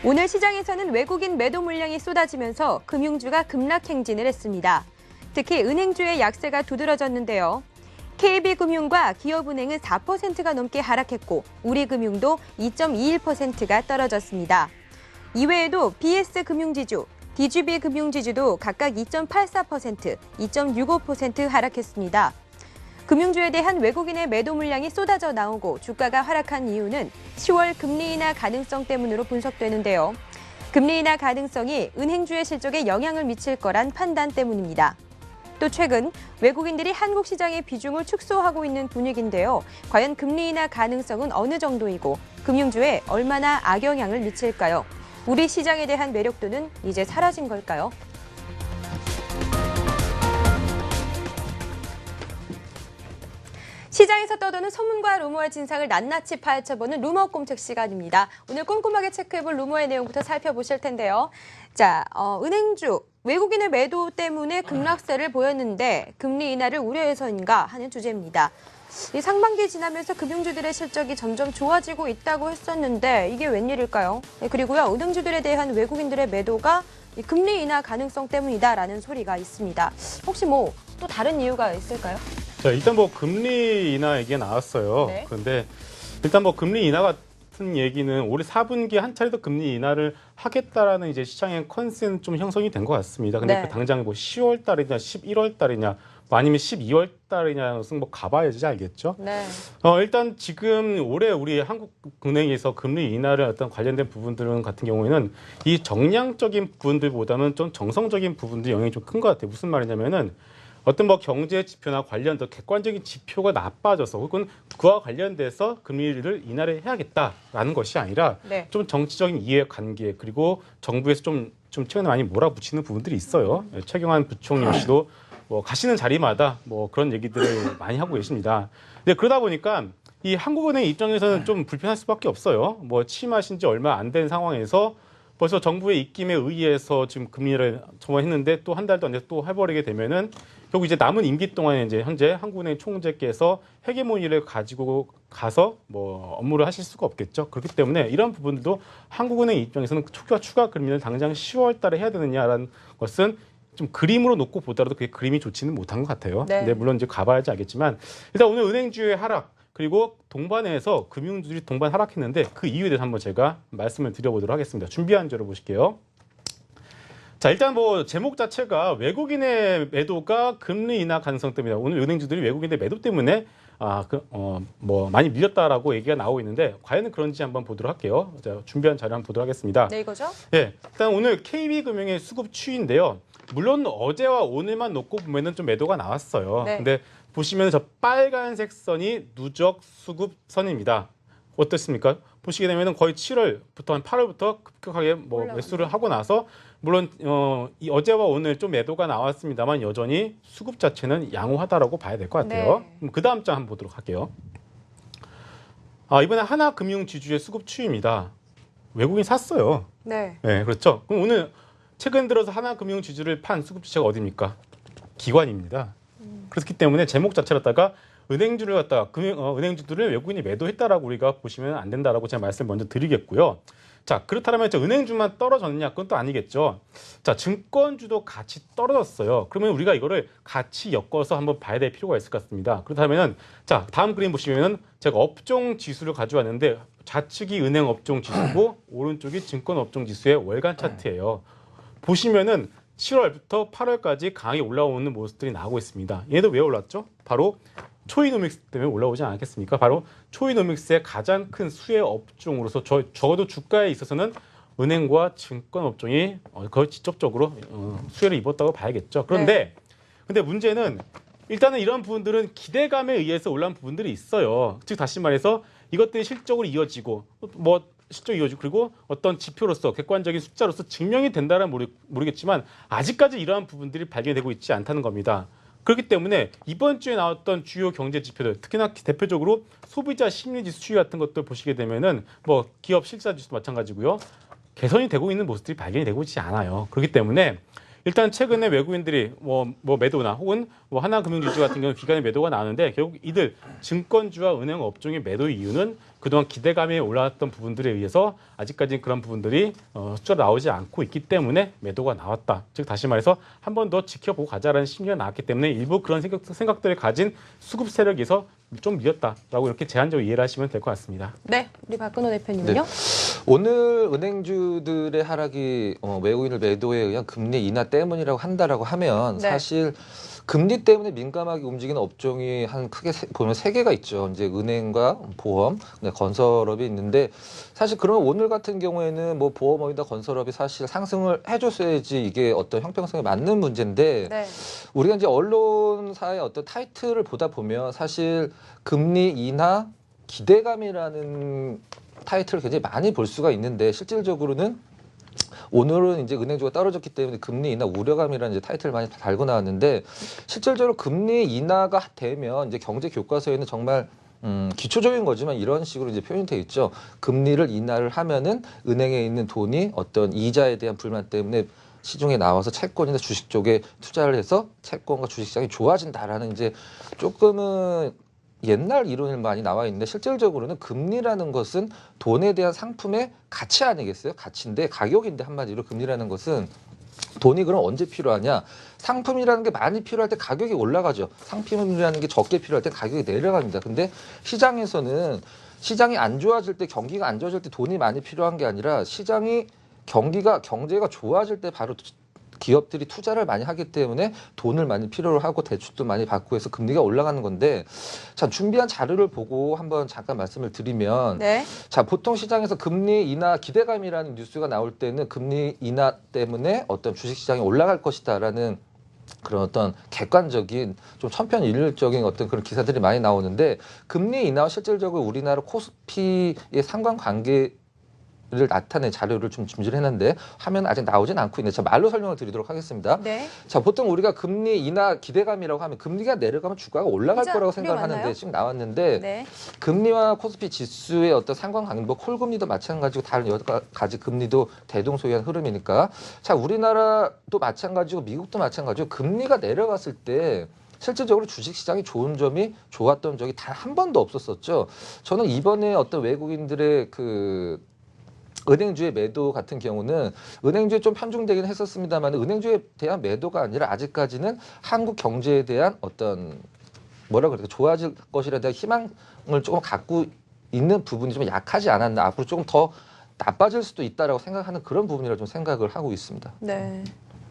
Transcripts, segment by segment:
오늘 시장에서는 외국인 매도 물량이 쏟아지면서 금융주가 급락 행진을 했습니다. 특히 은행주의 약세가 두드러졌는데요. KB금융과 기업은행은 4%가 넘게 하락했고 우리금융도 2.21%가 떨어졌습니다. 이외에도 BS금융지주, DGB금융지주도 각각 2.84%, 2.65% 하락했습니다. 금융주에 대한 외국인의 매도 물량이 쏟아져 나오고 주가가 하락한 이유는 10월 금리 인하 가능성 때문으로 분석되는데요. 금리 인하 가능성이 은행주의 실적에 영향을 미칠 거란 판단 때문입니다. 또 최근 외국인들이 한국 시장의 비중을 축소하고 있는 분위기인데요. 과연 금리 인하 가능성은 어느 정도이고 금융주에 얼마나 악영향을 미칠까요? 우리 시장에 대한 매력도는 이제 사라진 걸까요? 시장에서 떠도는 소문과 루머의 진상을 낱낱이 파헤쳐보는 루머 꼼책 시간입니다. 오늘 꼼꼼하게 체크해볼 루머의 내용부터 살펴보실 텐데요. 자, 은행주, 외국인의 매도 때문에 급락세를 보였는데 금리 인하를 우려해서인가 하는 주제입니다. 이 상반기 지나면서 금융주들의 실적이 점점 좋아지고 있다고 했었는데 이게 웬일일까요? 그리고요, 은행주들에 대한 외국인들의 매도가 이 금리 인하 가능성 때문이다라는 소리가 있습니다. 혹시 뭐 또 다른 이유가 있을까요? 자, 일단 뭐 금리 인하 얘기가 나왔어요. 네. 그런데 일단 뭐 금리 인하 같은 얘기는 올해 4분기에 한 차례 더 금리 인하를 하겠다라는 이제 시장의 컨센 좀 형성이 된 것 같습니다. 근데 네. 그 당장 뭐 10월 달이냐, 11월 달이냐, 뭐 아니면 12월 달이냐는 뭐 가봐야지 알겠죠. 네. 일단 지금 올해 우리 한국은행에서 금리 인하를 어떤 관련된 부분들 같은 경우에는 이 정량적인 부분들보다는 좀 정성적인 부분들이 영향이 좀 큰 것 같아요. 무슨 말이냐면은 어떤 뭐 경제 지표나 관련된 객관적인 지표가 나빠져서 혹은 그와 관련돼서 금리를 인하를 해야겠다라는 것이 아니라 네. 좀 정치적인 이해관계 그리고 정부에서 좀 최근에 많이 몰아붙이는 부분들이 있어요. 최경환 부총리 씨도 뭐 가시는 자리마다 뭐 그런 얘기들을 많이 하고 계십니다. 근데 그러다 보니까 이 한국은행 입장에서는 좀 불편할 수밖에 없어요. 뭐 취임하신 지 얼마 안 된 상황에서 벌써 정부의 입김에 의해서 지금 금리를 정했는데 또 한 달도 안 돼서 또 해버리게 되면은 결국 이제 남은 임기 동안에 이제 현재 한국은행 총재께서 헤게모니를 가지고 가서 뭐 업무를 하실 수가 없겠죠. 그렇기 때문에 이런 부분들도 한국은행 입장에서는 추가 금리를 당장 10월 달에 해야 되느냐라는 것은 좀 그림으로 놓고 보더라도 그게 그림이 좋지는 못한 것 같아요. 네. 근데 물론 이제 가봐야지 알겠지만 일단 오늘 은행주의 하락 그리고 동반해서 금융주들이 동반 하락했는데 그 이유에 대해서 한번 제가 말씀을 드려보도록 하겠습니다. 준비한 자료 보실게요. 자, 일단 뭐 제목 자체가 외국인의 매도가 금리 인하 가능성 때문이다. 오늘 은행주들이 외국인의 매도 때문에 뭐 많이 밀렸다라고 얘기가 나오고 있는데 과연 그런지 한번 보도록 할게요. 자, 준비한 자료 한번 보도록 하겠습니다. 네, 이거죠? 예, 일단 오늘 KB금융의 수급 추이인데요. 물론 어제와 오늘만 놓고 보면은 좀 매도가 나왔어요. 네. 근데 보시면 저 빨간색 선이 누적 수급 선입니다. 어떻습니까? 보시게 되면은 거의 7월부터 한 8월부터 급격하게 뭐 올라가네. 매수를 하고 나서 물론 이 어제와 오늘 좀 매도가 나왔습니다만 여전히 수급 자체는 양호하다라고 봐야 될 것 같아요. 네. 그 다음 장 한번 보도록 할게요. 이번에 하나금융지주의 수급 추이입니다. 외국인 샀어요. 네. 네, 그렇죠. 그럼 오늘 최근 들어서 하나금융지주를 판 수급 주체가 어디입니까? 기관입니다. 그렇기 때문에 제목 자체로다가 은행주를 갖다가 은행주들을 외국인이 매도했다라고 우리가 보시면 안 된다라고 제가 말씀을 먼저 드리겠고요. 자, 그렇다면 은행주만 떨어졌느냐? 그건 또 아니겠죠. 자, 증권주도 같이 떨어졌어요. 그러면 우리가 이거를 같이 엮어서 한번 봐야 될 필요가 있을 것 같습니다. 그렇다면은 자, 다음 그림 보시면은 제가 업종 지수를 가져왔는데 좌측이 은행 업종 지수고 오른쪽이 증권 업종 지수의 월간 차트예요. 보시면은 7월부터 8월까지 강하게 올라오는 모습들이 나오고 있습니다. 얘도 왜 올랐죠? 바로 초이노믹스 때문에 올라오지 않았겠습니까? 바로 초이노믹스의 가장 큰 수혜 업종으로서 적어도 주가에 있어서는 은행과 증권 업종이 거의 직접적으로 수혜를 입었다고 봐야겠죠. 그런데 근데 문제는 일단은 이런 부분들은 기대감에 의해서 올라온 부분들이 있어요. 즉 다시 말해서 이것들이 실적으로 이어지고 실적이 이어지고 그리고 어떤 지표로서 객관적인 숫자로서 증명이 된다는 모르겠지만 아직까지 이러한 부분들이 발견되고 있지 않다는 겁니다. 그렇기 때문에 이번 주에 나왔던 주요 경제 지표들, 특히나 대표적으로 소비자 심리지수 추이 같은 것들 보시게 되면은 뭐 기업 실사지수도 마찬가지고요. 개선이 되고 있는 모습들이 발견이 되고 있지 않아요. 그렇기 때문에 일단 최근에 외국인들이 뭐 매도나 혹은 뭐 하나금융지주 같은 경우 기관의 매도가 나오는데 결국 이들 증권주와 은행 업종의 매도 이유는 그동안 기대감에 올라왔던 부분들에 의해서 아직까지는 그런 부분들이 숫자로 나오지 않고 있기 때문에 매도가 나왔다. 즉 다시 말해서 한 번 더 지켜보고 가자라는 심리가 나왔기 때문에 일부 그런 생각들을 가진 수급 세력에서 좀 밀렸다라고 이렇게 제한적으로 이해를 하시면 될 것 같습니다. 네, 우리 박근호 대표님은요? 오늘 은행주들의 하락이 외국인을 매도에 의한 금리 인하 때문이라고 한다라고 하면 네. 사실 금리 때문에 민감하게 움직이는 업종이 한 크게 보면 세 개가 있죠. 이제 은행과 보험, 건설업이 있는데 사실 그러면 오늘 같은 경우에는 뭐 보험업이나 건설업이 사실 상승을 해줬어야지 이게 어떤 형평성에 맞는 문제인데 네. 우리가 이제 언론사의 어떤 타이틀을 보다 보면 사실 금리 인하 기대감이라는 타이틀을 굉장히 많이 볼 수가 있는데 실질적으로는 오늘은 이제 은행주가 떨어졌기 때문에 금리 인하 우려감이라는 이제 타이틀을 많이 달고 나왔는데 실질적으로 금리 인하가 되면 이제 경제 교과서에는 정말 기초적인 거지만 이런 식으로 이제 표현이 돼 있죠. 금리를 인하를 하면은 은행에 있는 돈이 어떤 이자에 대한 불만 때문에 시중에 나와서 채권이나 주식 쪽에 투자를 해서 채권과 주식시장이 좋아진다라는 이제 조금은 옛날 이론이 많이 나와 있는데 실질적으로는 금리라는 것은 돈에 대한 상품의 가치 아니겠어요? 가치인데 가격인데 한마디로 금리라는 것은 돈이 그럼 언제 필요하냐? 상품이라는 게 많이 필요할 때 가격이 올라가죠. 상품이라는 게 적게 필요할 때 가격이 내려갑니다. 근데 시장에서는 시장이 안 좋아질 때 경기가 안 좋아질 때 돈이 많이 필요한 게 아니라 시장이 경제가 좋아질 때 바로 기업들이 투자를 많이 하기 때문에 돈을 많이 필요로 하고 대출도 많이 받고 해서 금리가 올라가는 건데 자 준비한 자료를 보고 한번 잠깐 말씀을 드리면 네. 자 보통 시장에서 금리 인하 기대감이라는 뉴스가 나올 때는 금리 인하 때문에 어떤 주식시장이 올라갈 것이다라는 그런 어떤 객관적인 좀 천편일률적인 어떤 그런 기사들이 많이 나오는데 금리 인하와 실질적으로 우리나라 코스피의 상관관계 를 나타낸 자료를 좀 준비를 했는데 화면 아직 나오진 않고 있는데 제가 말로 설명을 드리도록 하겠습니다. 네. 자 보통 우리가 금리 인하 기대감이라고 하면 금리가 내려가면 주가가 올라갈 진짜 거라고 생각을 맞나요? 하는데 지금 나왔는데 네. 금리와 코스피 지수의 어떤 상관관계, 뭐 콜금리도 마찬가지고 다른 여러 가지 금리도 대동소이한 흐름이니까 자 우리나라도 마찬가지고 미국도 마찬가지고 금리가 내려갔을 때 실질적으로 주식시장이 좋았던 적이 단 한 번도 없었었죠. 저는 이번에 어떤 외국인들의 그 은행주의 매도 같은 경우는 은행주에 좀 편중되긴 했었습니다만 은행주에 대한 매도가 아니라 아직까지는 한국 경제에 대한 어떤 뭐라 그럴까 좋아질 것이라 대한 희망을 조금 갖고 있는 부분이 좀 약하지 않았나 앞으로 조금 더 나빠질 수도 있다라고 생각하는 그런 부분이라 좀 생각을 하고 있습니다. 네.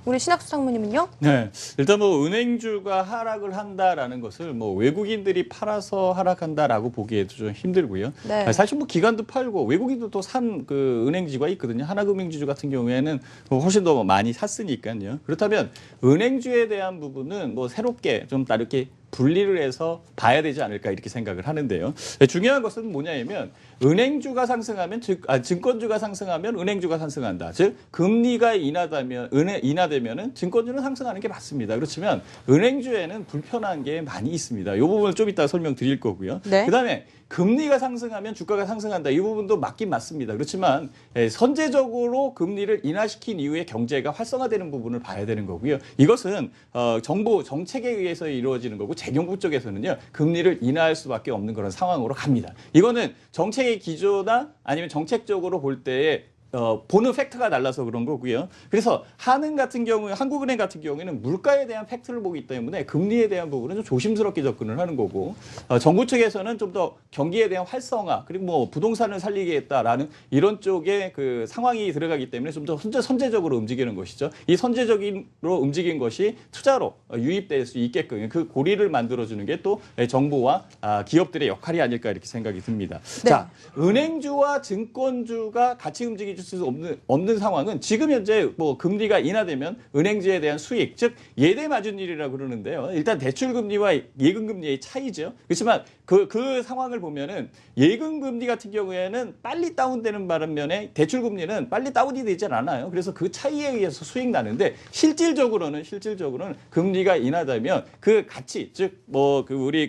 우리 신학수 상무님은요? 네, 일단 뭐 은행주가 하락을 한다라는 것을 뭐 외국인들이 팔아서 하락한다라고 보기에도 좀 힘들고요. 네. 사실 뭐 기관도 팔고 외국인도 또 산 그 은행지가 있거든요. 하나금융지주 같은 경우에는 뭐 훨씬 더 많이 샀으니까요. 그렇다면 은행주에 대한 부분은 뭐 새롭게 좀 다르게 분리를 해서 봐야 되지 않을까 이렇게 생각을 하는데요. 중요한 것은 뭐냐면 은행주가 상승하면 증권주가 상승하면 은행주가 상승한다. 즉 금리가 인하되면은 증권주는 상승하는 게 맞습니다. 그렇지만 은행주에는 불편한 게 많이 있습니다. 이 부분을 좀 이따 설명드릴 거고요. 네. 그다음에 금리가 상승하면 주가가 상승한다. 이 부분도 맞긴 맞습니다. 그렇지만 선제적으로 금리를 인하시킨 이후에 경제가 활성화되는 부분을 봐야 되는 거고요. 이것은 정부 정책에 의해서 이루어지는 거고 재경부 쪽에서는요. 금리를 인하할 수밖에 없는 그런 상황으로 갑니다. 이거는 정책의 기조나 아니면 정책적으로 볼 때에 보는 팩트가 달라서 그런 거고요. 그래서 한국은행 같은 경우에는 물가에 대한 팩트를 보기 때문에 금리에 대한 부분은 좀 조심스럽게 접근을 하는 거고 정부 측에서는 좀 더 경기에 대한 활성화 그리고 뭐 부동산을 살리겠다라는 이런 쪽에 그 상황이 들어가기 때문에 좀 더 선제적으로 움직이는 것이죠. 이 선제적으로 움직인 것이 투자로 유입될 수 있게끔 그 고리를 만들어주는 게 또 정부와 기업들의 역할이 아닐까 이렇게 생각이 듭니다. 네. 자, 은행주와 증권주가 같이 움직일 수 없는 상황은 지금 현재 뭐 금리가 인하되면 은행주에 대한 수익, 즉 예대 마진율이라고 그러는데요. 일단 대출 금리와 예금 금리의 차이죠. 그렇지만 그 상황을 보면은 예금 금리 같은 경우에는 빨리 다운되는 반면에 대출 금리는 빨리 다운이 되지 않아요. 그래서 그 차이에 의해서 수익 나는데 실질적으로는 금리가 인하되면 그 가치, 즉 뭐 우리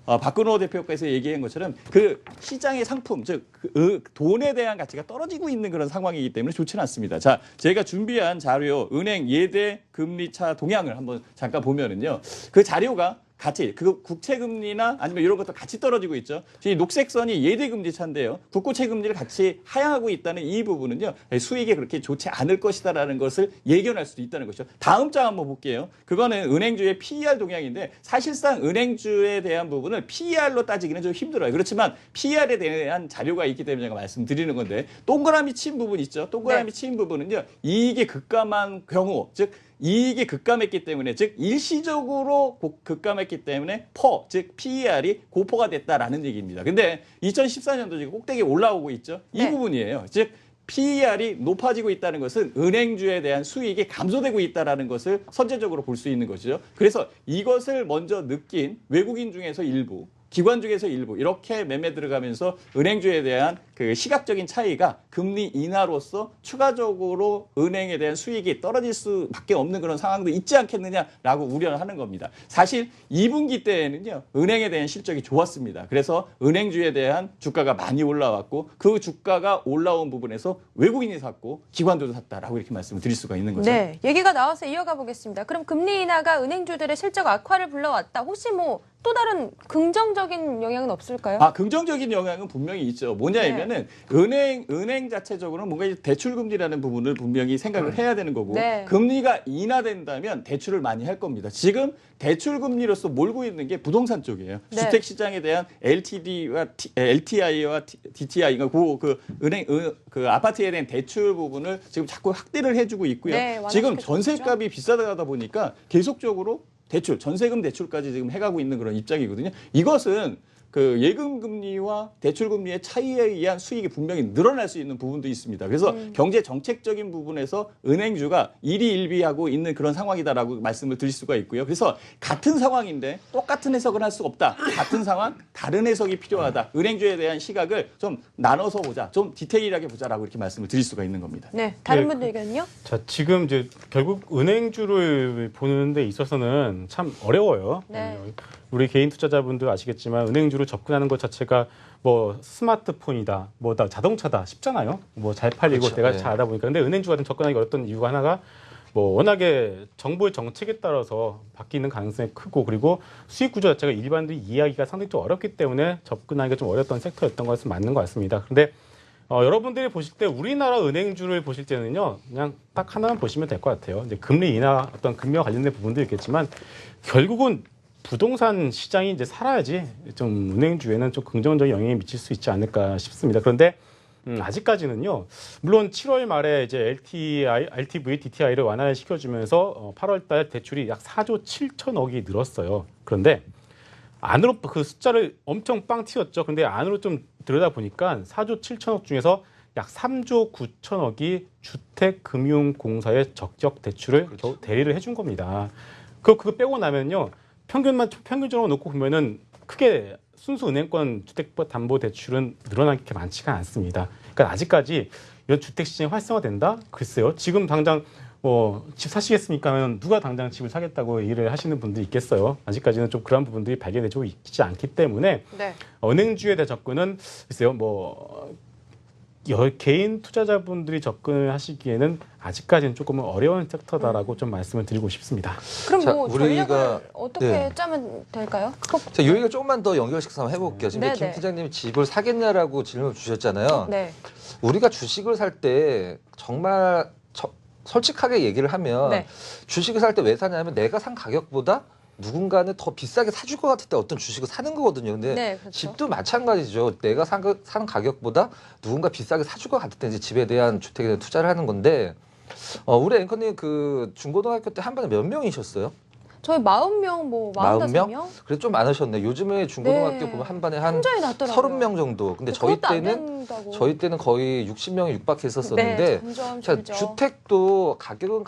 박근호 대표께서 얘기한 것처럼 그 시장의 상품, 즉 그 돈에 대한 가치가 떨어지고 있는 그런 상황이기 때문에 좋지는 않습니다. 자, 제가 준비한 자료 은행 예대 금리차 동향을 한번 잠깐 보면은요. 그 자료가 같이 그 국채 금리나 아니면 이런 것도 같이 떨어지고 있죠. 이 녹색 선이 예대 금리 차인데요. 국고채 금리를 같이 하향하고 있다는 이 부분은요. 수익이 그렇게 좋지 않을 것이다라는 것을 예견할 수도 있다는 것이죠. 다음 장 한번 볼게요. 그거는 은행주의 PER 동향인데 사실상 은행주에 대한 부분을 PER로 따지기는 좀 힘들어요. 그렇지만 PER에 대한 자료가 있기 때문에 제가 말씀드리는 건데 동그라미 친 부분 있죠. 동그라미 친 부분은요. 이익이 급감한 경우, 즉 이익이 급감했기 때문에 즉 일시적으로 급감했기 때문에 즉 PER이 고포가 됐다라는 얘기입니다. 근데 2014년도 지금 꼭대기에 올라오고 있죠. 이 네. 부분이에요. 즉 PER이 높아지고 있다는 것은 은행주에 대한 수익이 감소되고 있다는 것을 선제적으로 볼 수 있는 것이죠. 그래서 이것을 먼저 느낀 외국인 중에서 일부, 기관 중에서 일부 이렇게 매매 들어가면서 은행주에 대한 그 시각적인 차이가 금리 인하로서 추가적으로 은행에 대한 수익이 떨어질 수밖에 없는 그런 상황도 있지 않겠느냐라고 우려를 하는 겁니다. 사실 2분기 때에는요. 은행에 대한 실적이 좋았습니다. 그래서 은행주에 대한 주가가 많이 올라왔고 그 주가가 올라온 부분에서 외국인이 샀고 기관도 샀다라고 이렇게 말씀을 드릴 수가 있는 거죠. 네, 얘기가 나와서 이어가 보겠습니다. 그럼 금리 인하가 은행주들의 실적 악화를 불러왔다. 혹시 뭐 또 다른 긍정적인 영향은 없을까요? 긍정적인 영향은 분명히 있죠. 뭐냐면은 은행 자체적으로는 뭔가 이제 대출 금리라는 부분을 분명히 생각을 해야 되는 거고 네. 금리가 인하된다면 대출을 많이 할 겁니다. 지금 대출 금리로서 몰고 있는 게 부동산 쪽이에요. 네. 주택 시장에 대한 LTD와 LTI와 DTI가 그 은행 그 아파트에 대한 대출 부분을 지금 자꾸 확대를 해주고 있고요. 네, 지금 완화시켜주고 전세값이 비싸다 보니까 계속적으로 대출, 전세금 대출까지 지금 해가고 있는 그런 입장이거든요. 이것은 그 예금 금리와 대출 금리의 차이에 의한 수익이 분명히 늘어날 수 있는 부분도 있습니다. 그래서 경제 정책적인 부분에서 은행주가 일희일비하고 있는 그런 상황이다라고 말씀을 드릴 수가 있고요. 그래서 같은 상황인데 똑같은 해석을 할 수 없다. 같은 상황, 다른 해석이 필요하다. 은행주에 대한 시각을 좀 나눠서 보자, 좀 디테일하게 보자라고 이렇게 말씀을 드릴 수가 있는 겁니다. 네, 다른 네, 분들 의견요? 자, 지금 이제 결국 은행주를 보는 데 있어서는 참 어려워요. 네. 우리 개인 투자자분들 아시겠지만 은행주로 접근하는 것 자체가 뭐 스마트폰이다, 뭐 자동차다 쉽잖아요. 뭐 잘 팔리고 그렇죠. 내가 네. 잘하다 보니까. 근데 은행주가 좀 접근하기 어렵던 이유가 하나가 뭐 워낙에 정부의 정책에 따라서 바뀌는 가능성이 크고 그리고 수익 구조 자체가 일반인들이 이해하기가 상당히 좀 어렵기 때문에 접근하기가 좀 어려웠던 섹터였던 것은 맞는 것 같습니다. 그런데 여러분들이 보실 때 우리나라 은행주를 보실 때는요, 그냥 딱 하나만 보시면 될 것 같아요. 이제 금리 인하 어떤 금리와 관련된 부분도 있겠지만 결국은 부동산 시장이 이제 살아야지 좀 은행주에는 좀 긍정적인 영향이 미칠 수 있지 않을까 싶습니다. 그런데 아직까지는요. 물론 7월 말에 이제 LTV, DTI를 완화를 시켜주면서 8월달 대출이 약 4조 7천억이 늘었어요. 그런데 안으로 그 숫자를 엄청 빵 튀었죠. 근데 안으로 좀 들여다 보니까 4조 7천억 중에서 약 3조 9천억이 주택금융공사의 적격 대출을 그렇죠. 대리를 해준 겁니다. 그거 빼고 나면요. 평균적으로 놓고 보면은 크게 순수 은행권 주택담보대출은 늘어난 게 많지가 않습니다. 그러니까 아직까지 이런 주택 시장이 활성화된다? 글쎄요. 지금 당장 집 사시겠습니까? 하면 누가 당장 집을 사겠다고 얘기를 하시는 분들이 있겠어요. 아직까지는 좀 그런 부분들이 발견되고 있지 않기 때문에 네. 은행주에 대한 접근은 글쎄요. 개인 투자자분들이 접근을 하시기에는 아직까지는 조금은 어려운 섹터다라고 좀 말씀을 드리고 싶습니다. 그럼 자, 뭐 우리가- 전략을 어떻게 네. 짜면 될까요? 자, 요 얘기를 조금만 더 연결시켜서 한번 해볼게요. 지금 네네. 김 팀장님이 집을 사겠냐라고 질문을 주셨잖아요. 네. 우리가 주식을 살 때 정말 솔직하게 얘기를 하면 네. 주식을 살 때 왜 사냐면 내가 산 가격보다 누군가는 더 비싸게 사줄 것 같을 때 어떤 주식을 사는 거거든요. 근데 네, 그렇죠. 집도 마찬가지죠. 내가 사는 가격보다 누군가 비싸게 사줄 것 같을 때 이제 집에 대한 주택에 대한 투자를 하는 건데 우리 앵커님 그 중고등학교 때 한 반에 몇 명이셨어요? 저희 40명, 뭐 45명? 그래도 좀 많으셨네. 요즘에 중고등학교 네. 보면 한 반에 한 혼자이 났더라고요. 30명 정도. 근데 저희 그것도 안 때는 된다고. 저희 때는 거의 60명이 육박했었었는데 네, 점점 자, 줄죠. 주택도 가격은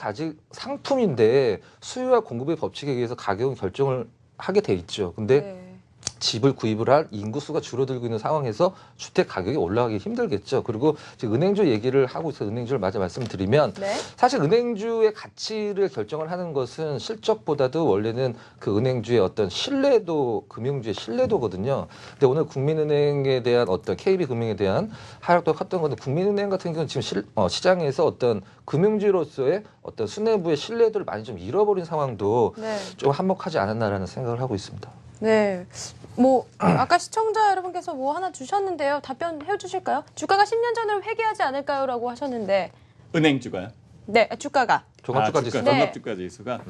상품인데 수요와 공급의 법칙에 의해서 가격은 결정을 하게 돼 있죠. 근데 네. 집을 구입을 할 인구수가 줄어들고 있는 상황에서 주택 가격이 올라가기 힘들겠죠. 그리고 지금 은행주 얘기를 하고 있어서 은행주를 마저 말씀드리면 네. 사실 은행주의 가치를 결정을 하는 것은 실적보다도 원래는 그 은행주의 어떤 신뢰도, 금융주의 신뢰도거든요. 근데 오늘 국민은행에 대한 어떤 KB금융에 대한 하락도 컸던 건데 국민은행 같은 경우는 지금 시장에서 어떤 금융주로서의 어떤 수뇌부의 신뢰도를 많이 좀 잃어버린 상황도 네. 좀 한몫하지 않았나라는 생각을 하고 있습니다. 네. 아까 시청자 여러분께서 뭐 하나 주셨는데요. 답변해 주실까요? 주가가 10년 전으로 회귀하지 않을까요? 라고 하셨는데. 은행주가요? 네, 주가가. 종합주가지수. 네. 종합주가지수가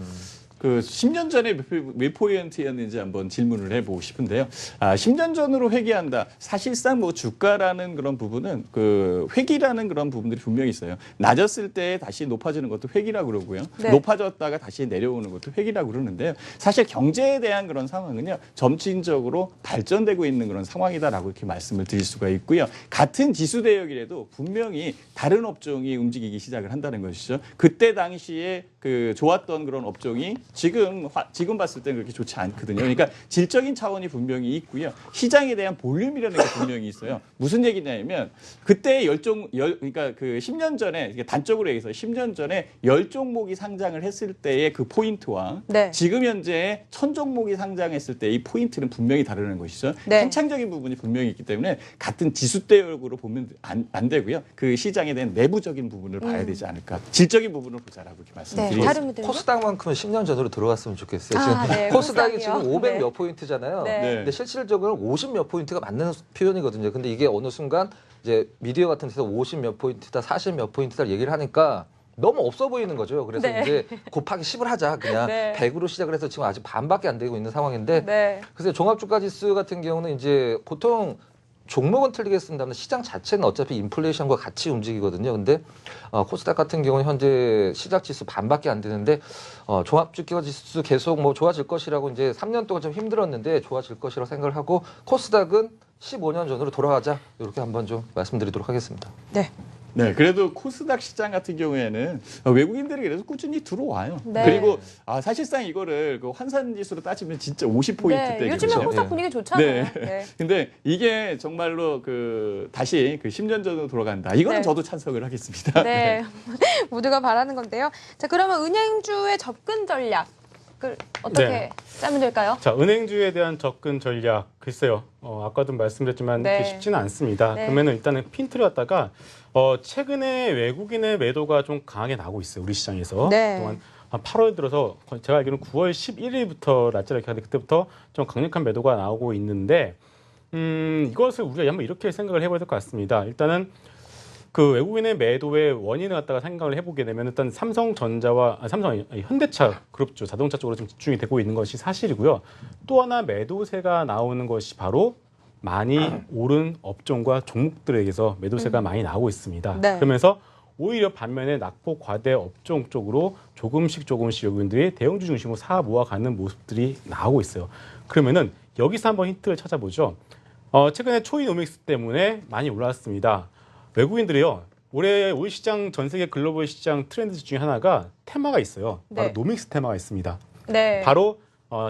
그 10년 전에 몇 포인트였는지 한번 질문을 해보고 싶은데요. 10년 전으로 회귀한다. 사실상 뭐 주가라는 그런 부분은 그 회귀라는 그런 부분들이 분명히 있어요. 낮았을 때 다시 높아지는 것도 회귀라고 그러고요. 네. 높아졌다가 다시 내려오는 것도 회귀라고 그러는데요. 사실 경제에 대한 그런 상황은요. 점진적으로 발전되고 있는 그런 상황이다라고 이렇게 말씀을 드릴 수가 있고요. 같은 지수 대역이라도 분명히 다른 업종이 움직이기 시작을 한다는 것이죠. 그때 당시에 그 좋았던 그런 업종이 지금 봤을 때는 그렇게 좋지 않거든요. 그러니까 질적인 차원이 분명히 있고요. 시장에 대한 볼륨이라는 게 분명히 있어요. 무슨 얘기냐면 그때 그러니까 그 10년 전에 단적으로 얘기해서 10년 전에 10종목이 상장을 했을 때의 그 포인트와 네. 지금 현재 1000종목이 상장했을 때 이 포인트는 분명히 다르는 것이죠. 네. 한창적인 부분이 분명히 있기 때문에 같은 지수 대역으로 보면 안 되고요. 그 시장에 대한 내부적인 부분을 봐야 되지 않을까. 질적인 부분을 보자라고 이렇게 네. 말씀드리겠습니다. 다른 분들은요? 코스닥만큼은 10년 전으로 들어갔으면 좋겠어요. 아, 지금 네, 코스닥이 코스닥이요. 지금 500 네. 몇 포인트잖아요. 네. 근데 실질적으로 50 몇 포인트가 맞는 표현이거든요. 근데 이게 어느 순간 이제 미디어 같은 데서 50 몇 포인트다, 40 몇 포인트다 얘기를 하니까 너무 없어 보이는 거죠. 그래서 네. 이제 곱하기 10을 하자. 그냥 네. 100으로 시작을 해서 지금 아직 반밖에 안 되고 있는 상황인데 네. 그래서 종합주가지수 같은 경우는 이제 보통 종목은 틀리겠습니다만 시장 자체는 어차피 인플레이션과 같이 움직이거든요. 근데 코스닥 같은 경우는 현재 시작 지수 반밖에 안 되는데 종합주가지수 계속 뭐 좋아질 것이라고 이제 3년 동안 좀 힘들었는데 좋아질 것이라고 생각을 하고 코스닥은 15년 전으로 돌아가자 이렇게 한번 좀 말씀드리도록 하겠습니다. 네. 네, 그래도 코스닥 시장 같은 경우에는 외국인들이 그래서 꾸준히 들어와요. 네. 그리고 사실상 이거를 그 환산 지수로 따지면 진짜 50포인트 네. 대거든요. 요즘에 코스닥 네. 분위기 좋잖아요. 네. 네. 근데 이게 정말로 그 다시 그 10년 전으로 돌아간다. 이거는 네. 저도 찬성을 하겠습니다. 네. 모두가 바라는 건데요. 자, 그러면 은행주의 접근 전략을 어떻게 네. 짜면 될까요? 자, 은행주에 대한 접근 전략 글쎄요. 아까도 말씀드렸지만 네. 그게 쉽지는 않습니다. 네. 그러면은 일단은 핀트를 갖다가 최근에 외국인의 매도가 좀 강하게 나오고 있어요. 우리 시장에서. 네. 그동안 한 8월 들어서 제가 알기로는 9월 11일부터 날짜를 기억하는데 그때부터 좀 강력한 매도가 나오고 있는데 이것을 우리가 한번 이렇게 생각을 해봐야 될 것 같습니다. 일단은 그 외국인의 매도의 원인을 갖다가 생각을 해보게 되면 일단 현대차 그룹주 자동차 쪽으로 좀 집중이 되고 있는 것이 사실이고요. 또 하나 매도세가 나오는 것이 바로 많이 오른 업종과 종목들에게서 매도세가 많이 나오고 있습니다. 네. 그러면서 오히려 반면에 낙폭 과대 업종 쪽으로 조금씩 외국인들이 대형주 중심으로 사 모아가는 모습들이 나오고 있어요. 그러면은 여기서 한번 힌트를 찾아보죠. 최근에 초이노믹스 때문에 많이 올랐습니다. 외국인들이요. 올 시장 전 세계 글로벌 시장 트렌드 중에 하나가 테마가 있어요. 바로 네. 노믹스 테마가 있습니다. 네. 바로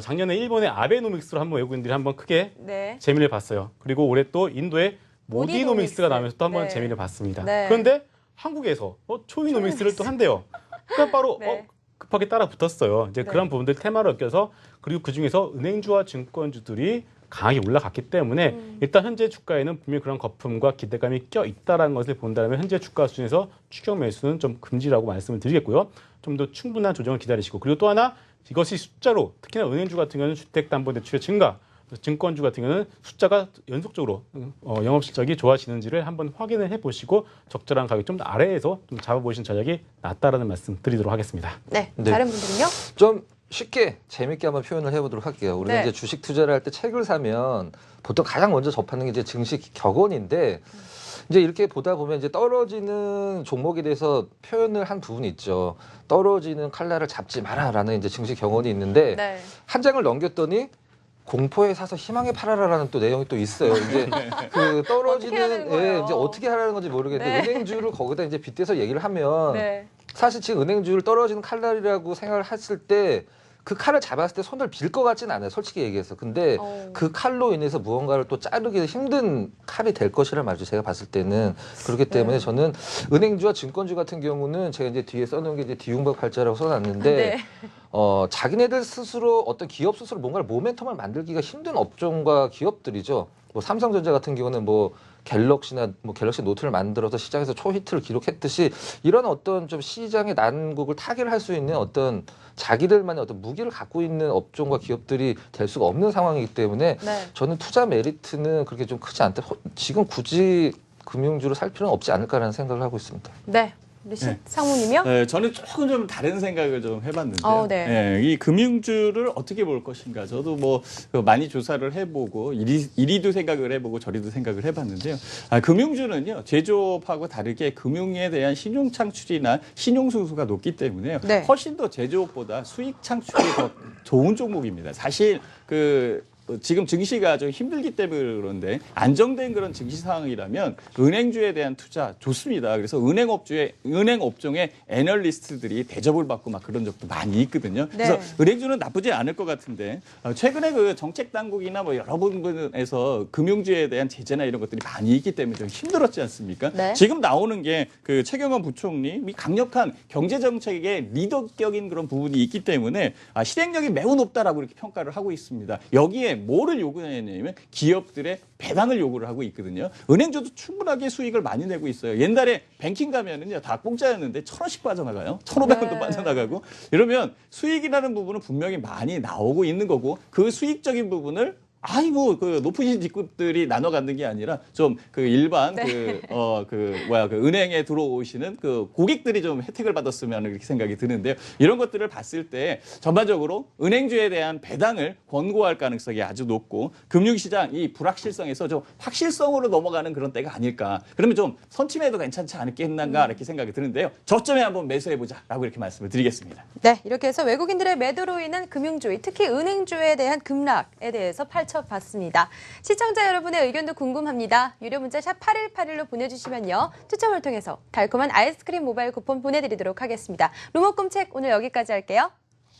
작년에 일본의 아베노믹스로 한번 외국인들이 한번 크게 네. 재미를 봤어요. 그리고 올해 또 인도의 모디노믹스. 모디노믹스가 나오면서 또 한번 네. 재미를 봤습니다. 네. 그런데 한국에서 초이노믹스를 또 한대요. 그러니까 바로 네. 급하게 따라 붙었어요. 이제 네. 그런 부분들 테마를 엮여서 그리고 그 중에서 은행주와 증권주들이 강하게 올라갔기 때문에 일단 현재 주가에는 분명히 그런 거품과 기대감이 껴 있다는 것을 본다면 현재 주가 수준에서 추격 매수는 좀 금지라고 말씀을 드리겠고요. 좀 더 충분한 조정을 기다리시고 그리고 또 하나 이것이 숫자로 특히나 은행주 같은 경우는 주택담보대출의 증가 증권주 같은 경우는 숫자가 연속적으로 영업 실적이 좋아지는지를 한번 확인을 해보시고 적절한 가격 좀 더 아래에서 좀 잡아보시는 전략이 낫다라는 말씀 드리도록 하겠습니다. 네. 네. 다른 분들은요? 좀 쉽게 재밌게 한번 표현을 해보도록 할게요. 우리가 네. 이제 주식 투자를 할 때 책을 사면 보통 가장 먼저 접하는 게 이제 증시 격언인데 이제 이렇게 보다 보면 이제 떨어지는 종목에 대해서 표현을 한 부분이 있죠. 떨어지는 칼날을 잡지 마라라는 이제 증시 격언이 있는데 네. 한 장을 넘겼더니 공포에 사서 희망에 팔아라라는 또 내용이 또 있어요. 이제 그 어떻게 해야 떨어지는 되는 거예요? 이제 어떻게 하라는 건지 모르겠는데 네. 은행주를 거기다 이제 빗대서 얘기를 하면 네. 사실 지금 은행주를 떨어지는 칼날이라고 생각을 했을 때 그 칼을 잡았을 때 손을 빌 것 같진 않아요. 솔직히 얘기해서. 근데 그 칼로 인해서 무언가를 또 자르기 힘든 칼이 될 것이란 말이죠. 제가 봤을 때는. 그렇기 때문에 저는 은행주와 증권주 같은 경우는 제가 이제 뒤에 써놓은 게 이제 디움박 팔자라고 써놨는데 네. 자기네들 스스로 어떤 기업 스스로 뭔가를 모멘텀을 만들기가 힘든 업종과 기업들이죠. 뭐 삼성전자 같은 경우는 뭐 갤럭시나 뭐 갤럭시 노트를 만들어서 시장에서 초히트를 기록했듯이 이런 어떤 좀 시장의 난국을 타개를 할 수 있는 어떤 자기들만의 어떤 무기를 갖고 있는 업종과 기업들이 될 수가 없는 상황이기 때문에 네. 저는 투자 메리트는 그렇게 좀 크지 않다. 지금 굳이 금융주를 살 필요는 없지 않을까라는 생각을 하고 있습니다. 네. 우리 네. 상무님이요? 네, 저는 조금 좀 다른 생각을 좀 해봤는데요. 네. 이 금융주를 어떻게 볼 것인가. 저도 뭐 많이 조사를 해보고 이리도 생각을 해보고 저리도 생각을 해봤는데요. 금융주는요 제조업하고 다르게 금융에 대한 신용 창출이나 신용 순수가 높기 때문에요. 네. 훨씬 더 제조업보다 수익 창출이 더 좋은 종목입니다. 사실 지금 증시가 좀 힘들기 때문에 그런데 안정된 그런 증시 상황이라면 은행주에 대한 투자 좋습니다. 그래서 은행 업종의 애널리스트들이 대접을 받고 막 그런 적도 많이 있거든요. 그래서 은행주는 나쁘지 않을 것 같은데 최근에 그 정책 당국이나 뭐 여러 부분에서 금융주에 대한 제재나 이런 것들이 많이 있기 때문에 좀 힘들었지 않습니까? 네. 지금 나오는 게 그 최경환 부총리 강력한 경제 정책의 리더격인 그런 부분이 있기 때문에 실행력이 매우 높다라고 이렇게 평가를 하고 있습니다. 여기에 뭐를 요구하냐면 기업들의 배당을 요구를 하고 있거든요. 은행주도 충분하게 수익을 많이 내고 있어요. 옛날에 뱅킹 가면은요 다 공짜였는데 1,000원씩 빠져나가요. 1,500원도 빠져나가고 이러면 수익이라는 부분은 분명히 많이 나오고 있는 거고 그 수익적인 부분을 그 높으신 직급들이 나눠 갖는 게 아니라 좀 그 일반 은행에 들어오시는 그 고객들이 좀 혜택을 받았으면 이렇게 생각이 드는데요. 이런 것들을 봤을 때 전반적으로 은행주에 대한 배당을 권고할 가능성이 아주 높고 금융시장 이 불확실성에서 좀 확실성으로 넘어가는 그런 때가 아닐까. 그러면 좀 선침해도 괜찮지 않겠는가 이렇게 생각이 드는데요. 저점에 한번 매수해보자라고 이렇게 말씀을 드리겠습니다. 네, 이렇게 해서 외국인들의 매도로 인한 금융주, 특히 은행주에 대한 급락에 대해서 봤습니다. 시청자 여러분의 의견도 궁금합니다. 유료 문자 샵 8181로 보내주시면요. 추첨을 통해서 달콤한 아이스크림 모바일 쿠폰 보내드리도록 하겠습니다. 루머꿈책 오늘 여기까지 할게요.